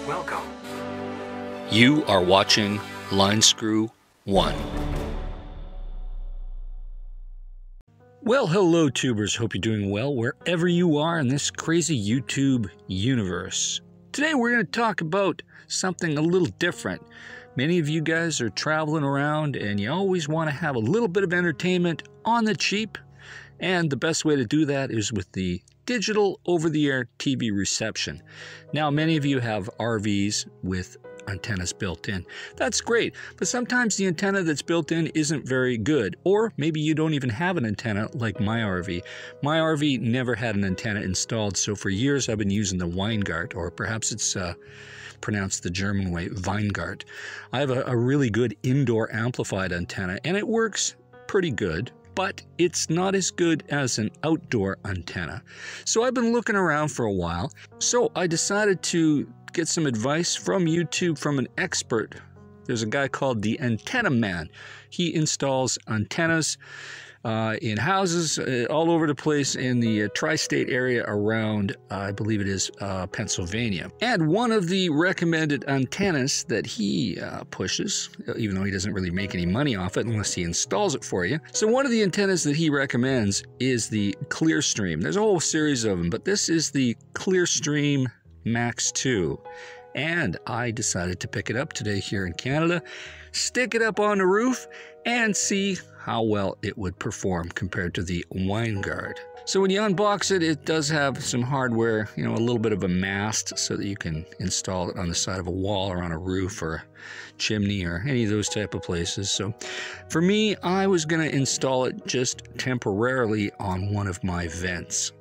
Welcome. You are watching Line Screw 1. Well, hello tubers, hope you're doing well wherever you are in this crazy YouTube universe. Today we're going to talk about something a little different. Many of you guys are traveling around and you always want to have a little bit of entertainment on the cheap, and the best way to do that is with the digital over-the-air TV reception. Now, many of you have RVs with antennas built in. That's great, but sometimes the antenna that's built in isn't very good, or maybe you don't even have an antenna like my RV. My RV never had an antenna installed, so for years I've been using the Weingart, or perhaps it's pronounced the German way, Weingart. I have a really good indoor amplified antenna, and it works pretty good, but it's not as good as an outdoor antenna. So I've been looking around for a while, so I decided to get some advice from YouTube from an expert. There's a guy called the Antenna Man. He installs antennas in houses all over the place in the tri-state area around, I believe it is Pennsylvania. And one of the recommended antennas that he pushes, even though he doesn't really make any money off it unless he installs it for you. So one of the antennas that he recommends is the ClearStream. There's a whole series of them, but this is the ClearStream Max 2. And I decided to pick it up today here in Canada, stick it up on the roof, and see how well it would perform compared to the Weingart. So when you unbox it, it does have some hardware, a little bit of a mast so that you can install it on the side of a wall or on a roof or a chimney or any of those type of places. So for me, I was going to install it just temporarily on one of my vents.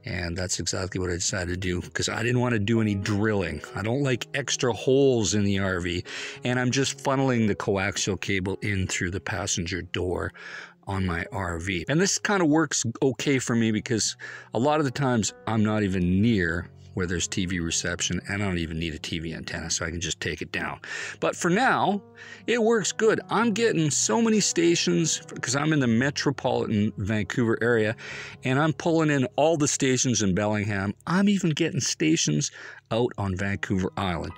And that's exactly what I decided to do, because I didn't want to do any drilling. I don't like extra holes in the RV, and I'm just funneling the coaxial cable in through the passenger door on my RV. And this kind of works okay for me because a lot of the times I'm not even near where there's TV reception, and I don't even need a TV antenna, so I can just take it down. But for now, it works good. I'm getting so many stations because I'm in the metropolitan Vancouver area, and I'm pulling in all the stations in Bellingham. I'm even getting stations out on Vancouver Island.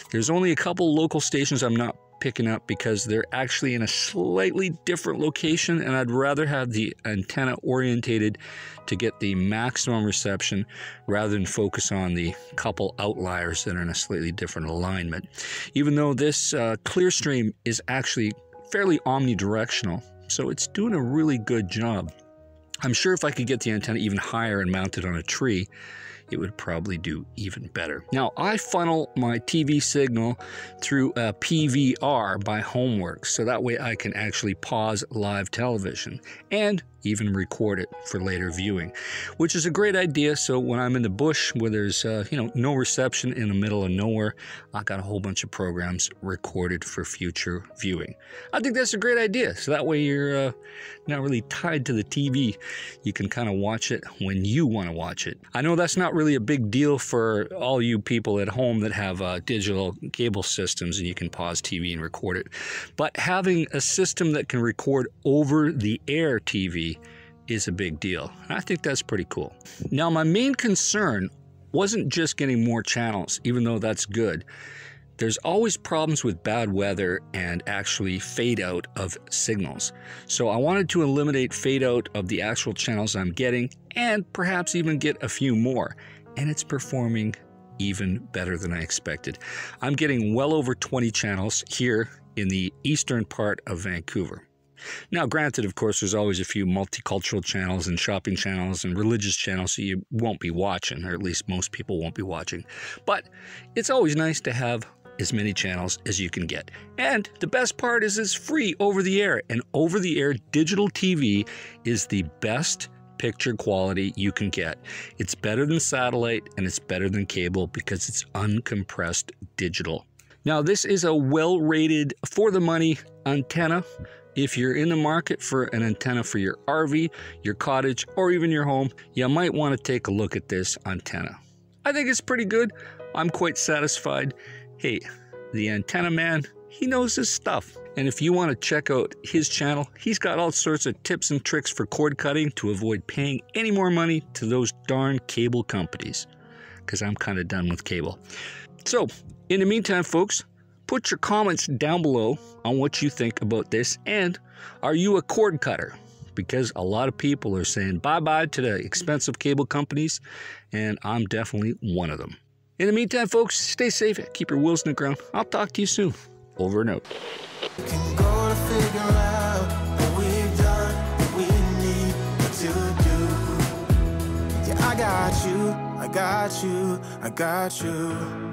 There's only a couple local stations I'm not picking up because they're actually in a slightly different location, and I'd rather have the antenna orientated to get the maximum reception rather than focus on the couple outliers that are in a slightly different alignment. Even though this ClearStream is actually fairly omnidirectional, so it's doing a really good job. I'm sure if I could get the antenna even higher and mount it on a tree, it would probably do even better. Now, I funnel my TV signal through a PVR by Homeworks, so that way I can actually pause live television and even record it for later viewing, which is a great idea. So when I'm in the bush where there's no reception in the middle of nowhere, I got a whole bunch of programs recorded for future viewing. I think that's a great idea. So that way you're not really tied to the TV. You can kind of watch it when you want to watch it. I know that's not really a big deal for all you people at home that have digital cable systems and you can pause TV and record it, but having a system that can record over the air TV is a big deal. I think that's pretty cool. Now, my main concern wasn't just getting more channels, even though that's good. There's always problems with bad weather and actually fade out of signals. So I wanted to eliminate fade out of the actual channels I'm getting and perhaps even get a few more. And it's performing even better than I expected. I'm getting well over 20 channels here in the eastern part of Vancouver. Now, granted, of course, there's always a few multicultural channels and shopping channels and religious channels so you won't be watching, or at least most people won't be watching. But it's always nice to have as many channels as you can get. And the best part is it's free over the air. And over the air digital TV is the best picture quality you can get. It's better than satellite and it's better than cable because it's uncompressed digital. Now, this is a well-rated, for-the-money antenna. If you're in the market for an antenna for your RV, your cottage, or even your home, you might want to take a look at this antenna. I think it's pretty good. I'm quite satisfied. Hey, the Antenna Man, he knows his stuff. And if you want to check out his channel, he's got all sorts of tips and tricks for cord cutting to avoid paying any more money to those darn cable companies. because I'm kind of done with cable. So, in the meantime, folks, put your comments down below on what you think about this, and are you a cord cutter? Because a lot of people are saying bye-bye to the expensive cable companies, and I'm definitely one of them. In the meantime, folks, stay safe, keep your wheels in the ground. I'll talk to you soon. Over and out. Can go to figure out what we've done, what we need to do. Yeah, I got you, I got you, I got you.